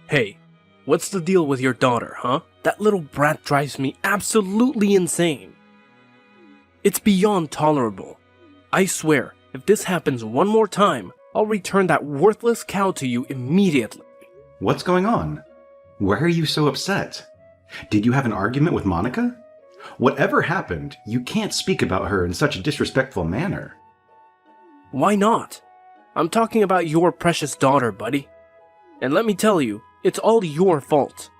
Hey, what's the deal with your daughter, huh? That little brat drives me absolutely insane. It's beyond tolerable. I swear, if this happens one more time, I'll return that worthless cow to you immediately. What's going on? Why are you so upset? Did you have an argument with Monica? Whatever happened, you can't speak about her in such a disrespectful manner. Why not? I'm talking about your precious daughter, buddy. And let me tell you, it's all your fault.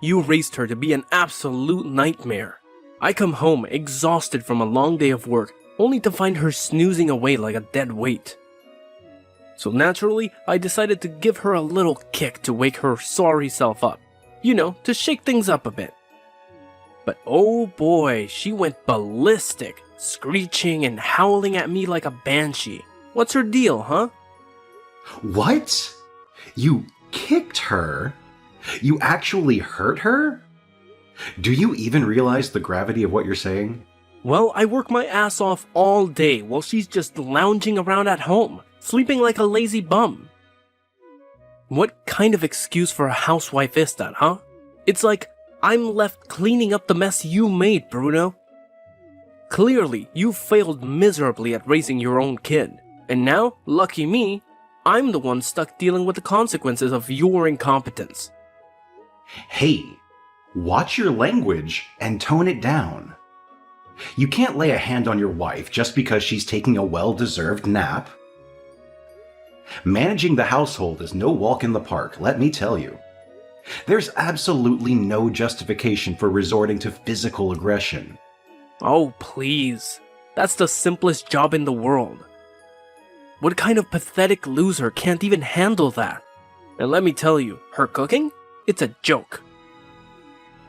You raised her to be an absolute nightmare. I come home exhausted from a long day of work, only to find her snoozing away like a dead weight. So naturally, I decided to give her a little kick to wake her sorry self up. You know, to shake things up a bit. But oh boy, she went ballistic, screeching and howling at me like a banshee. What's her deal, huh? What? You kicked her? You actually hurt her? Do you even realize the gravity of what you're saying? Well, I work my ass off all day while she's just lounging around at home, sleeping like a lazy bum. What kind of excuse for a housewife is that, huh? It's like I'm left cleaning up the mess you made, Bruno. Clearly, you failed miserably at raising your own kid. And now, lucky me, I'm the one stuck dealing with the consequences of your incompetence. Hey, watch your language and tone it down. You can't lay a hand on your wife just because she's taking a well-deserved nap. Managing the household is no walk in the park, let me tell you. There's absolutely no justification for resorting to physical aggression. Oh, please. That's the simplest job in the world. What kind of pathetic loser can't even handle that? And let me tell you, her cooking? It's a joke.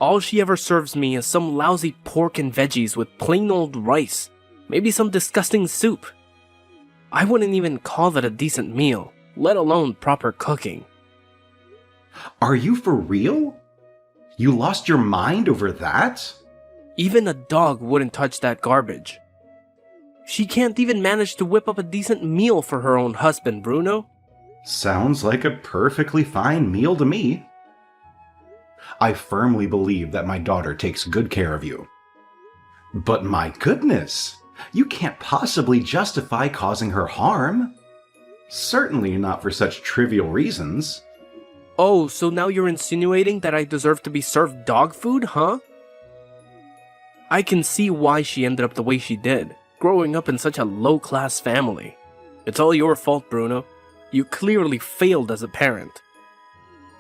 All she ever serves me is some lousy pork and veggies with plain old rice. Maybe some disgusting soup. I wouldn't even call that a decent meal, let alone proper cooking. Are you for real? You lost your mind over that? Even a dog wouldn't touch that garbage. She can't even manage to whip up a decent meal for her own husband, Bruno. Sounds like a perfectly fine meal to me. I firmly believe that my daughter takes good care of you. But my goodness, you can't possibly justify causing her harm. Certainly not for such trivial reasons. Oh, so now you're insinuating that I deserve to be served dog food, huh? I can see why she ended up the way she did, growing up in such a low-class family. It's all your fault, Bruno. You clearly failed as a parent.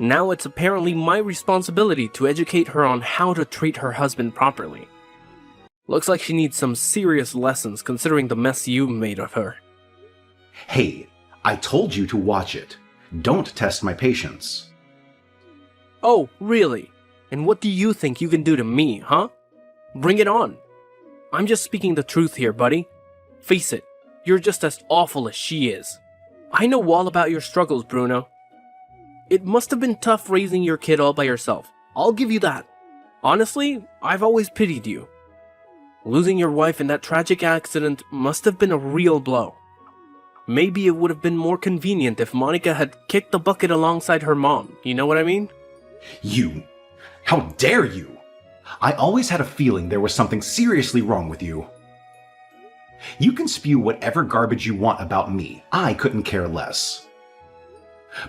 Now it's apparently my responsibility to educate her on how to treat her husband properly. Looks like she needs some serious lessons considering the mess you made of her. Hey, I told you to watch it. Don't test my patience. Oh, really? And what do you think you can do to me, huh? Bring it on. I'm just speaking the truth here, buddy. Face it, you're just as awful as she is. I know all about your struggles, Bruno. It must have been tough raising your kid all by yourself. I'll give you that. Honestly, I've always pitied you. Losing your wife in that tragic accident must have been a real blow. Maybe it would have been more convenient if Monica had kicked the bucket alongside her mom, you know what I mean? You! How dare you! I always had a feeling there was something seriously wrong with you. You can spew whatever garbage you want about me. I couldn't care less.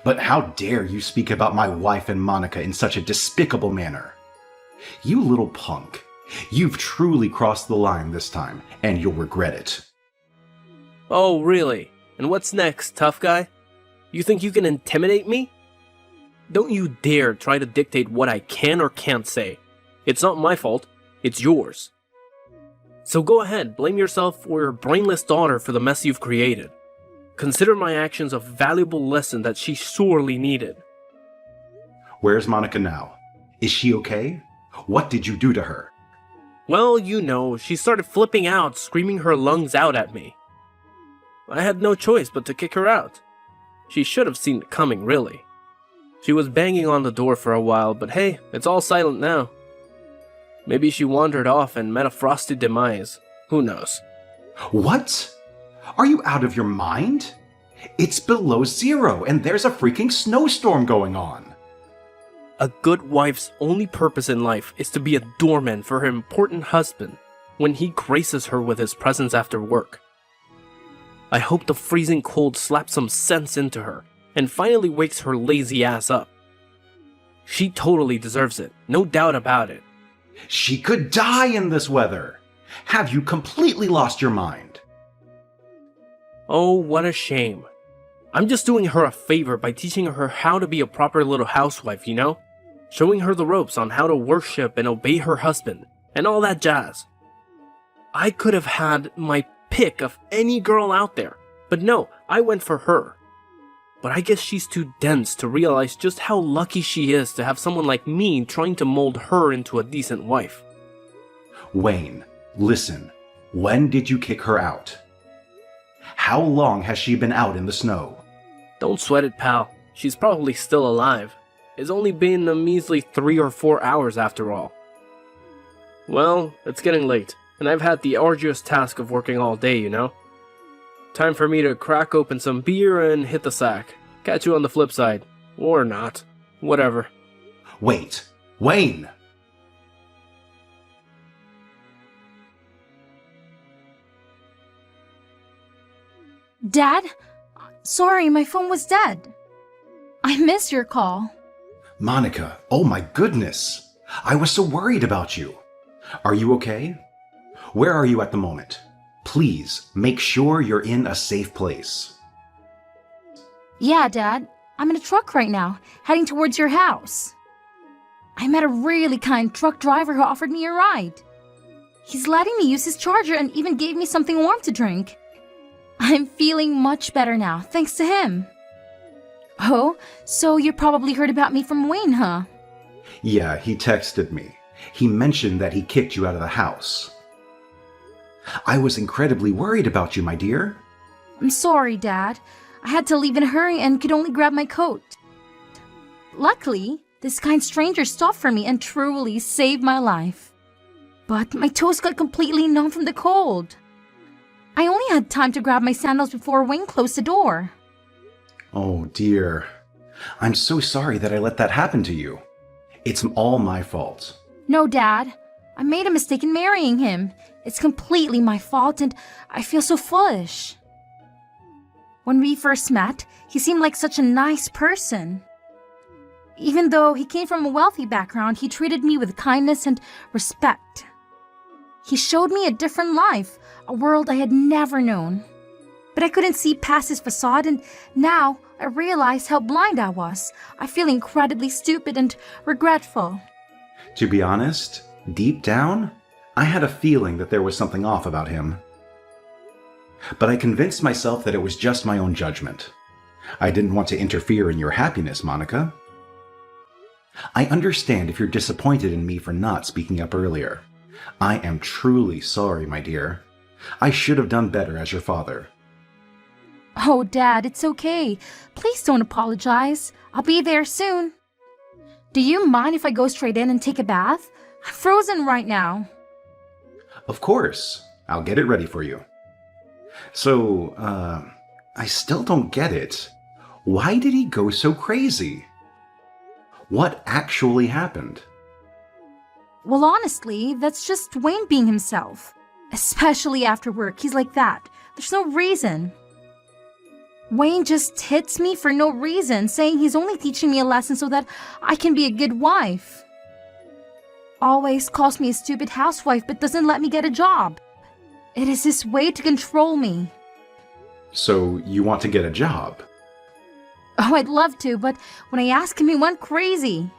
But how dare you speak about my wife and Monica in such a despicable manner? You little punk. You've truly crossed the line this time, and you'll regret it. Oh, really? And what's next, tough guy? You think you can intimidate me? Don't you dare try to dictate what I can or can't say. It's not my fault, it's yours. So go ahead, blame yourself or your brainless daughter for the mess you've created. Consider my actions a valuable lesson that she sorely needed. Where's Monica now? Is she okay? What did you do to her? Well, you know, she started flipping out, screaming her lungs out at me. I had no choice but to kick her out. She should have seen it coming, really. She was banging on the door for a while, but hey, it's all silent now. Maybe she wandered off and met a frosty demise. Who knows? What? Are you out of your mind? It's below zero, and there's a freaking snowstorm going on. A good wife's only purpose in life is to be a doorman for her important husband when he graces her with his presence after work. I hope the freezing cold slaps some sense into her and finally wakes her lazy ass up. She totally deserves it, no doubt about it. She could die in this weather. Have you completely lost your mind? Oh, what a shame. I'm just doing her a favor by teaching her how to be a proper little housewife, you know? Showing her the ropes on how to worship and obey her husband, and all that jazz. I could have had my pick of any girl out there, but no, I went for her. But I guess she's too dense to realize just how lucky she is to have someone like me trying to mold her into a decent wife. Wayne, listen. When did you kick her out? How long has she been out in the snow? Don't sweat it, pal. She's probably still alive. It's only been a measly 3 or 4 hours after all. Well, it's getting late, and I've had the arduous task of working all day, you know? Time for me to crack open some beer and hit the sack. Catch you on the flip side. Or not. Whatever. Wait. Wayne! Dad? Sorry, my phone was dead. I missed your call. Monica, oh my goodness. I was so worried about you. Are you okay? Where are you at the moment? Please, make sure you're in a safe place. Yeah, Dad. I'm in a truck right now, heading towards your house. I met a really kind truck driver who offered me a ride. He's letting me use his charger and even gave me something warm to drink. I'm feeling much better now, thanks to him. Oh, so you probably heard about me from Wayne, huh? Yeah, he texted me. He mentioned that he kicked you out of the house. I was incredibly worried about you, my dear. I'm sorry, Dad. I had to leave in a hurry and could only grab my coat. Luckily, this kind stranger stopped for me and truly saved my life. But my toes got completely numb from the cold. I only had time to grab my sandals before Wayne closed the door. Oh dear. I'm so sorry that I let that happen to you. It's all my fault. No, Dad. I made a mistake in marrying him. It's completely my fault and I feel so foolish. When we first met, he seemed like such a nice person. Even though he came from a wealthy background, he treated me with kindness and respect. He showed me a different life, a world I had never known. But I couldn't see past his facade, and now I realize how blind I was. I feel incredibly stupid and regretful. To be honest, deep down, I had a feeling that there was something off about him. But I convinced myself that it was just my own judgment. I didn't want to interfere in your happiness, Monica. I understand if you're disappointed in me for not speaking up earlier. I am truly sorry, my dear. I should have done better as your father. Oh, Dad, it's okay. Please don't apologize. I'll be there soon. Do you mind if I go straight in and take a bath? I'm frozen right now. Of course. I'll get it ready for you. So, I still don't get it. Why did he go so crazy? What actually happened? Well, honestly, that's just Wayne being himself. Especially after work, he's like that. There's no reason. Wayne just hits me for no reason, saying he's only teaching me a lesson so that I can be a good wife. Always calls me a stupid housewife but doesn't let me get a job. It is his way to control me. So, you want to get a job? Oh, I'd love to, but when I asked him, he went crazy.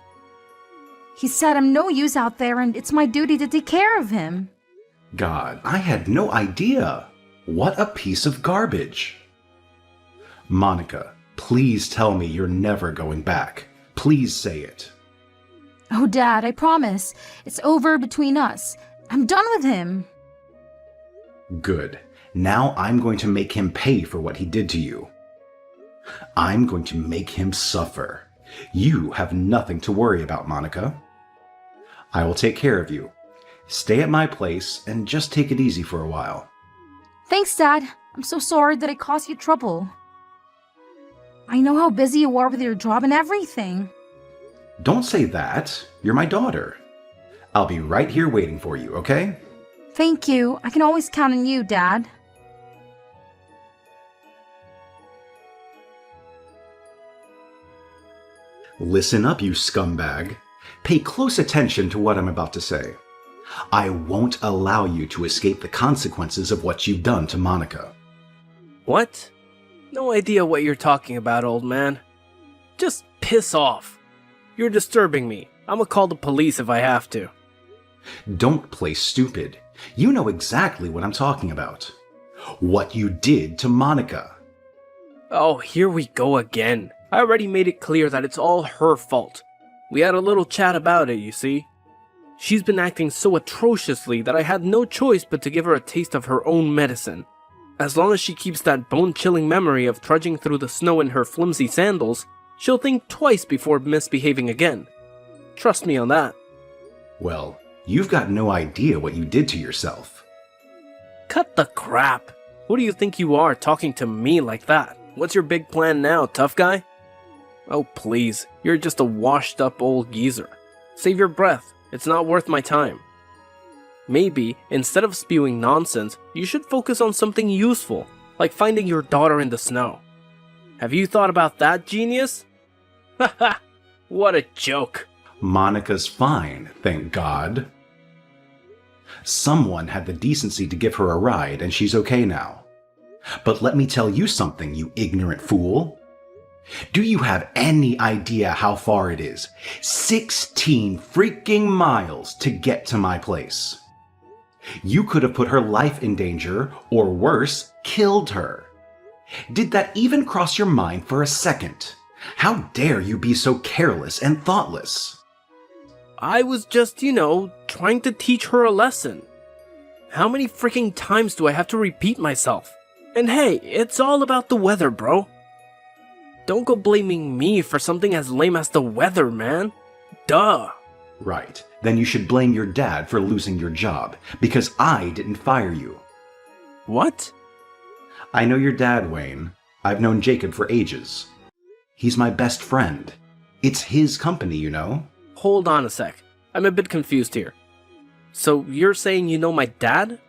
He said I'm no use out there and it's my duty to take care of him. God, I had no idea. What a piece of garbage. Monica, please tell me you're never going back. Please say it. Oh, Dad, I promise. It's over between us. I'm done with him. Good. Now I'm going to make him pay for what he did to you. I'm going to make him suffer. You have nothing to worry about, Monica. I will take care of you. Stay at my place and just take it easy for a while. Thanks, Dad. I'm so sorry that I caused you trouble. I know how busy you are with your job and everything. Don't say that. You're my daughter. I'll be right here waiting for you, okay? Thank you. I can always count on you, Dad. Listen up, you scumbag. Pay close attention to what I'm about to say. I won't allow you to escape the consequences of what you've done to Monica. What? No idea what you're talking about, old man. Just piss off. You're disturbing me. I'm gonna call the police if I have to. Don't play stupid. You know exactly what I'm talking about. What you did to Monica. Oh, here we go again. I already made it clear that it's all her fault. We had a little chat about it, you see. She's been acting so atrociously that I had no choice but to give her a taste of her own medicine. As long as she keeps that bone-chilling memory of trudging through the snow in her flimsy sandals, she'll think twice before misbehaving again. Trust me on that. Well, you've got no idea what you did to yourself. Cut the crap. Who do you think you are talking to me like that? What's your big plan now, tough guy? Oh please, you're just a washed up old geezer. Save your breath, it's not worth my time. Maybe, instead of spewing nonsense, you should focus on something useful, like finding your daughter in the snow. Have you thought about that, genius? Haha, what a joke. Monica's fine, thank God. Someone had the decency to give her a ride, and she's okay now. But let me tell you something, you ignorant fool. Do you have any idea how far it is? 16 freaking miles to get to my place. You could have put her life in danger, or worse, killed her. Did that even cross your mind for a second? How dare you be so careless and thoughtless? I was just, trying to teach her a lesson. How many freaking times do I have to repeat myself? And hey, it's all about the weather, bro. Don't go blaming me for something as lame as the weather, man. Duh. Right. Then you should blame your dad for losing your job, because I didn't fire you. What? I know your dad, Wayne. I've known Jacob for ages. He's my best friend. It's his company, you know. Hold on a sec. I'm a bit confused here. So you're saying you know my dad?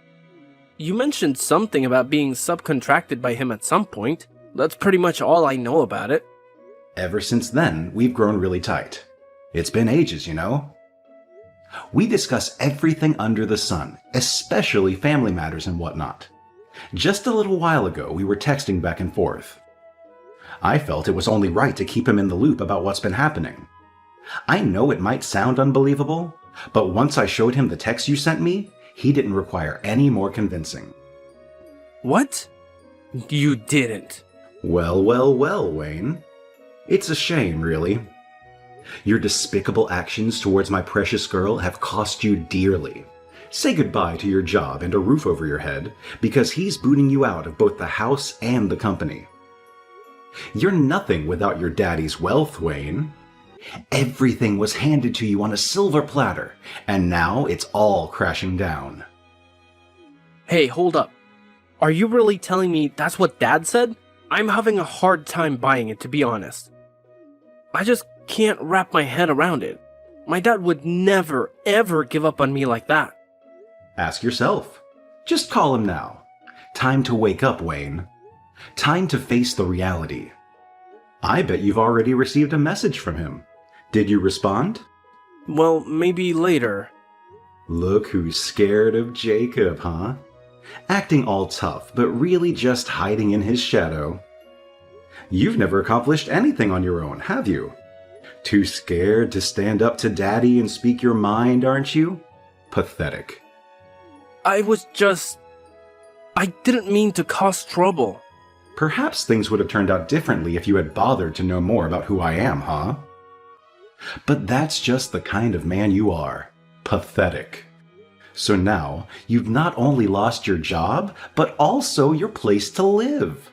You mentioned something about being subcontracted by him at some point. That's pretty much all I know about it. Ever since then, we've grown really tight. It's been ages, you know. We discuss everything under the sun, especially family matters and whatnot. Just a little while ago, we were texting back and forth. I felt it was only right to keep him in the loop about what's been happening. I know it might sound unbelievable, but once I showed him the text you sent me, he didn't require any more convincing. What? You didn't. Well, Wayne. It's a shame, really. Your despicable actions towards my precious girl have cost you dearly. Say goodbye to your job and a roof over your head, because he's booting you out of both the house and the company. You're nothing without your daddy's wealth, Wayne. Everything was handed to you on a silver platter, and now it's all crashing down. Hey, hold up. Are you really telling me that's what Dad said? I'm having a hard time buying it, to be honest. I just can't wrap my head around it. My dad would never, ever give up on me like that. Ask yourself. Just call him now. Time to wake up, Wayne. Time to face the reality. I bet you've already received a message from him. Did you respond? Well, maybe later. Look who's scared of Jacob, huh? Acting all tough, but really just hiding in his shadow. You've never accomplished anything on your own, have you? Too scared to stand up to Daddy and speak your mind, aren't you? Pathetic. I didn't mean to cause trouble. Perhaps things would have turned out differently if you had bothered to know more about who I am, huh? But that's just the kind of man you are. Pathetic. So now, you've not only lost your job, but also your place to live.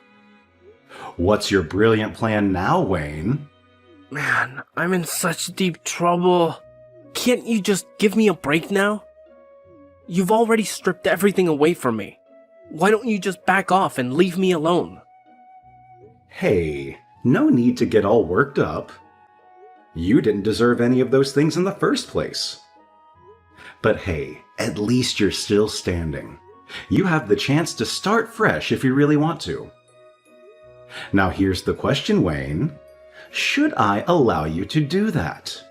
What's your brilliant plan now, Wayne? Man, I'm in such deep trouble. Can't you just give me a break now? You've already stripped everything away from me. Why don't you just back off and leave me alone? Hey, no need to get all worked up. You didn't deserve any of those things in the first place. But hey, at least you're still standing. You have the chance to start fresh if you really want to. Now here's the question, Wayne. Should I allow you to do that?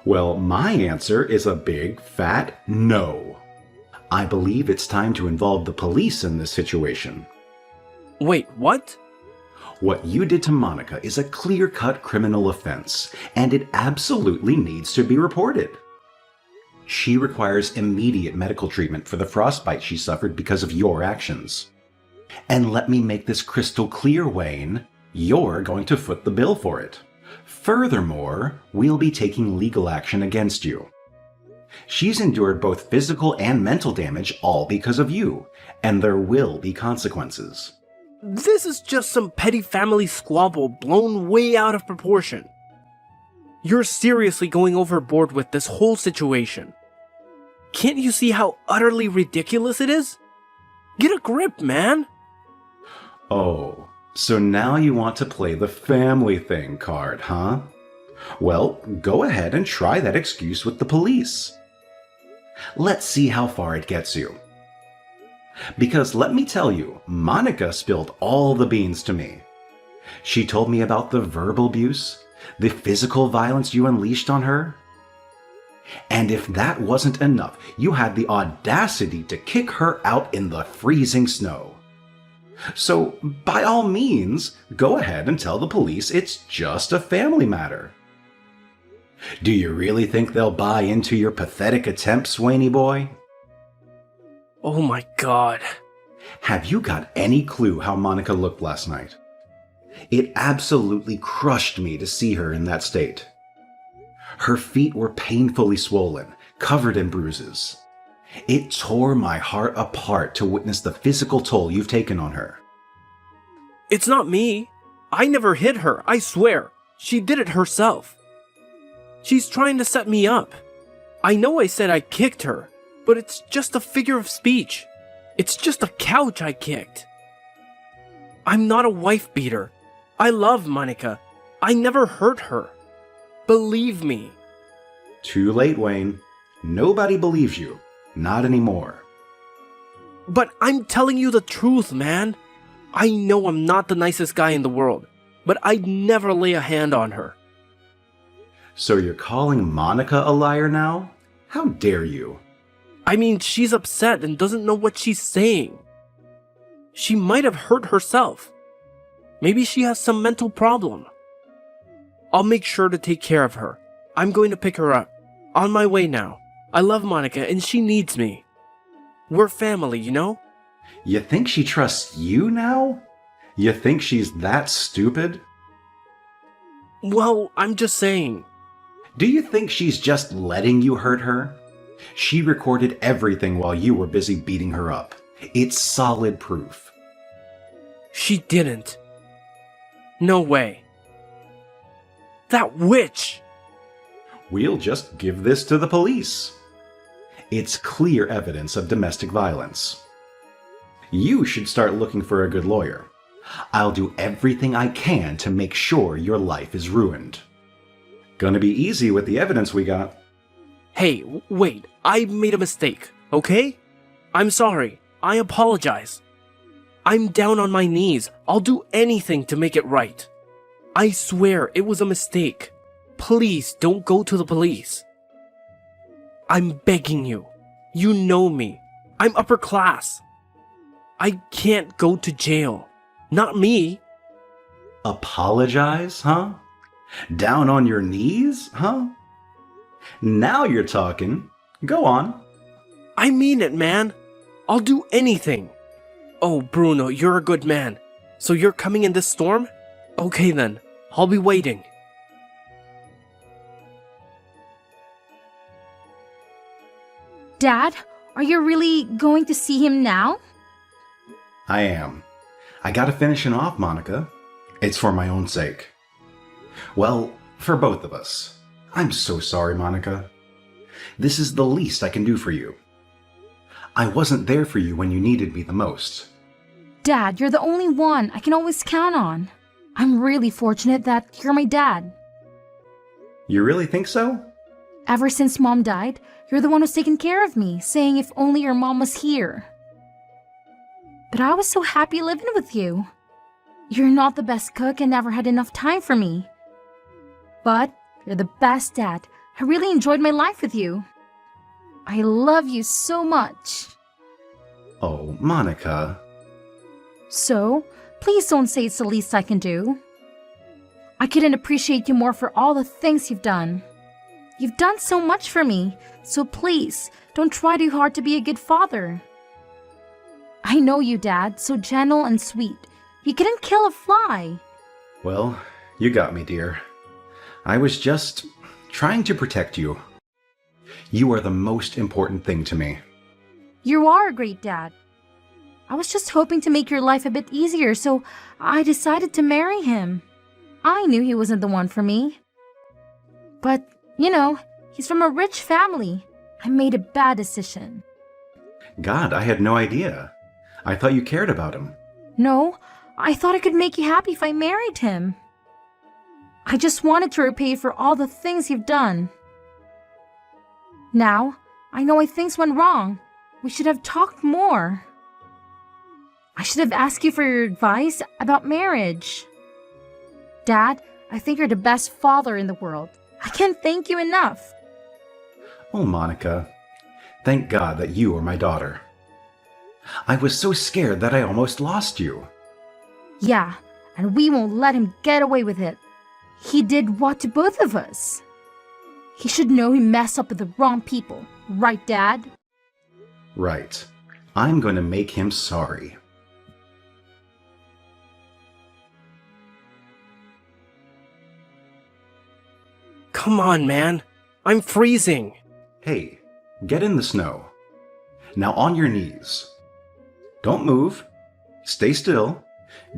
Well, my answer is a big, fat no. I believe it's time to involve the police in this situation. Wait, what? What you did to Monica is a clear-cut criminal offense, and it absolutely needs to be reported. She requires immediate medical treatment for the frostbite she suffered because of your actions. And let me make this crystal clear, Wayne. You're going to foot the bill for it. Furthermore, we'll be taking legal action against you. She's endured both physical and mental damage all because of you, and there will be consequences. This is just some petty family squabble blown way out of proportion. You're seriously going overboard with this whole situation. Can't you see how utterly ridiculous it is? Get a grip, man! Oh, so now you want to play the family thing card, huh? Well, go ahead and try that excuse with the police. Let's see how far it gets you. Because let me tell you, Monica spilled all the beans to me. She told me about the verbal abuse, the physical violence you unleashed on her. And if that wasn't enough, you had the audacity to kick her out in the freezing snow. So, by all means, go ahead and tell the police it's just a family matter. Do you really think they'll buy into your pathetic attempts, Wayne boy? Oh my god. Have you got any clue how Monica looked last night? It absolutely crushed me to see her in that state. Her feet were painfully swollen, covered in bruises. It tore my heart apart to witness the physical toll you've taken on her. It's not me. I never hit her, I swear. She did it herself. She's trying to set me up. I know I said I kicked her, but it's just a figure of speech. It's just a couch I kicked. I'm not a wife beater. I love Monica. I never hurt her. Believe me. Too late, Wayne. Nobody believes you. Not anymore. But I'm telling you the truth, man. I know I'm not the nicest guy in the world, but I'd never lay a hand on her. So you're calling Monica a liar now? How dare you? I mean, she's upset and doesn't know what she's saying. She might have hurt herself. Maybe she has some mental problem. I'll make sure to take care of her. I'm going to pick her up. On my way now. I love Monica and she needs me. We're family, you know? You think she trusts you now? You think she's that stupid? Well, I'm just saying. Do you think she's just letting you hurt her? She recorded everything while you were busy beating her up. It's solid proof. She didn't. No way. That witch! We'll just give this to the police. It's clear evidence of domestic violence. You should start looking for a good lawyer. I'll do everything I can to make sure your life is ruined. Gonna be easy with the evidence we got. Hey, wait, I made a mistake, okay? I'm sorry. I apologize. I'm down on my knees. I'll do anything to make it right. I swear it was a mistake. Please don't go to the police. I'm begging you. You know me. I'm upper class. I can't go to jail. Not me. Apologize, huh? Down on your knees, huh? Now you're talking. Go on. I mean it, man. I'll do anything. Oh, Bruno, you're a good man. So you're coming in this storm? Okay then. I'll be waiting. Dad, are you really going to see him now? I am. I gotta finish it off, Monica. It's for my own sake. Well, for both of us. I'm so sorry, Monica. This is the least I can do for you. I wasn't there for you when you needed me the most. Dad, you're the only one I can always count on. I'm really fortunate that you're my dad. You really think so? Ever since Mom died, you're the one who's taken care of me, saying if only your mom was here. But I was so happy living with you. You're not the best cook and never had enough time for me. But you're the best dad. I really enjoyed my life with you. I love you so much. Oh, Monica. So, please don't say it's the least I can do. I couldn't appreciate you more for all the things you've done. You've done so much for me, so please, don't try too hard to be a good father. I know you, Dad, so gentle and sweet. You couldn't kill a fly. Well, you got me, dear. I was just trying to protect you. You are the most important thing to me. You are a great dad. I was just hoping to make your life a bit easier, so I decided to marry him. I knew he wasn't the one for me. But, he's from a rich family. I made a bad decision. God, I had no idea. I thought you cared about him. No, I thought I could make you happy if I married him. I just wanted to repay you for all the things you've done. Now, I know why things went wrong. We should have talked more. I should have asked you for your advice about marriage. Dad, I think you're the best father in the world. I can't thank you enough. Oh, Monica. Thank God that you are my daughter. I was so scared that I almost lost you. Yeah, and we won't let him get away with it. He did what to both of us? He should know he messed up with the wrong people. Right, Dad? Right. I'm going to make him sorry. Come on, man. I'm freezing. Hey, get in the snow. Now on your knees. Don't move. Stay still.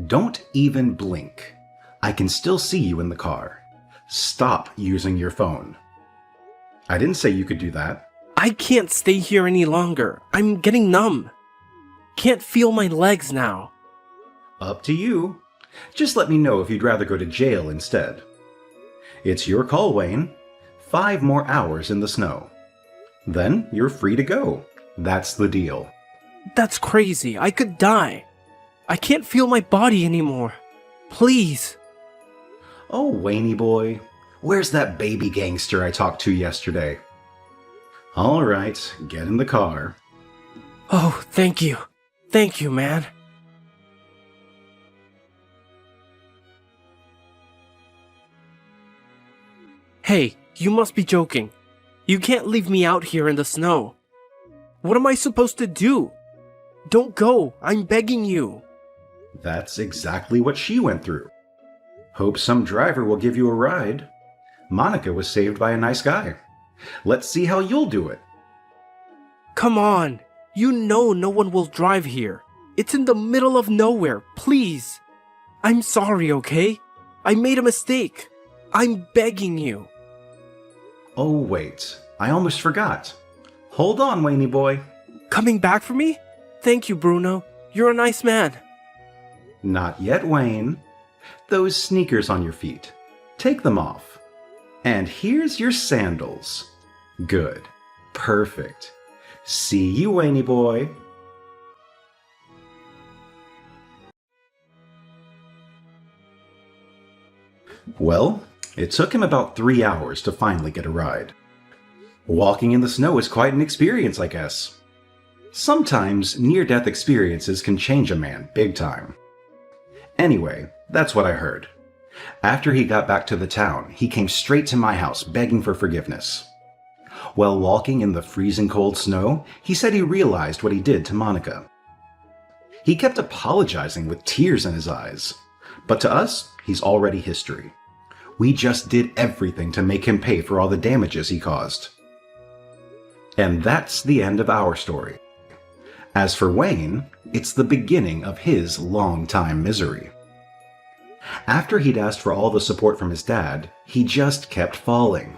Don't even blink. I can still see you in the car. Stop using your phone. I didn't say you could do that. I can't stay here any longer. I'm getting numb. Can't feel my legs now. Up to you. Just let me know if you'd rather go to jail instead. It's your call, Wayne. 5 more hours in the snow. Then you're free to go. That's the deal. That's crazy. I could die. I can't feel my body anymore. Please. Oh, Wayne boy. Where's that baby gangster I talked to yesterday? All right, get in the car. Oh, thank you. Thank you, man. Hey, you must be joking. You can't leave me out here in the snow. What am I supposed to do? Don't go. I'm begging you. That's exactly what she went through. Hope some driver will give you a ride. Monica was saved by a nice guy. Let's see how you'll do it. Come on. You know no one will drive here. It's in the middle of nowhere. Please. I'm sorry, okay? I made a mistake. I'm begging you. Oh, wait. I almost forgot. Hold on, Wayne boy. Coming back for me? Thank you, Bruno. You're a nice man. Not yet, Wayne. Those sneakers on your feet. Take them off. And here's your sandals. Good. Perfect. See you, Wayne boy. Well, it took him about 3 hours to finally get a ride. Walking in the snow is quite an experience, I guess. Sometimes near-death experiences can change a man big time. Anyway, that's what I heard. After he got back to the town, he came straight to my house begging for forgiveness. While walking in the freezing cold snow, he said he realized what he did to Monica. He kept apologizing with tears in his eyes. But to us, he's already history. We just did everything to make him pay for all the damages he caused. And that's the end of our story. As for Wayne, it's the beginning of his long-time misery. After he'd asked for all the support from his dad, he just kept falling.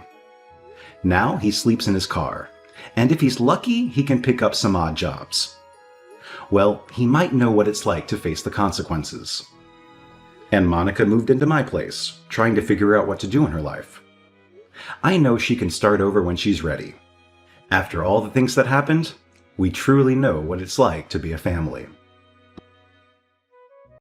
Now he sleeps in his car, and if he's lucky, he can pick up some odd jobs. Well, he might know what it's like to face the consequences. And Monica moved into my place, trying to figure out what to do in her life. I know she can start over when she's ready. After all the things that happened, we truly know what it's like to be a family.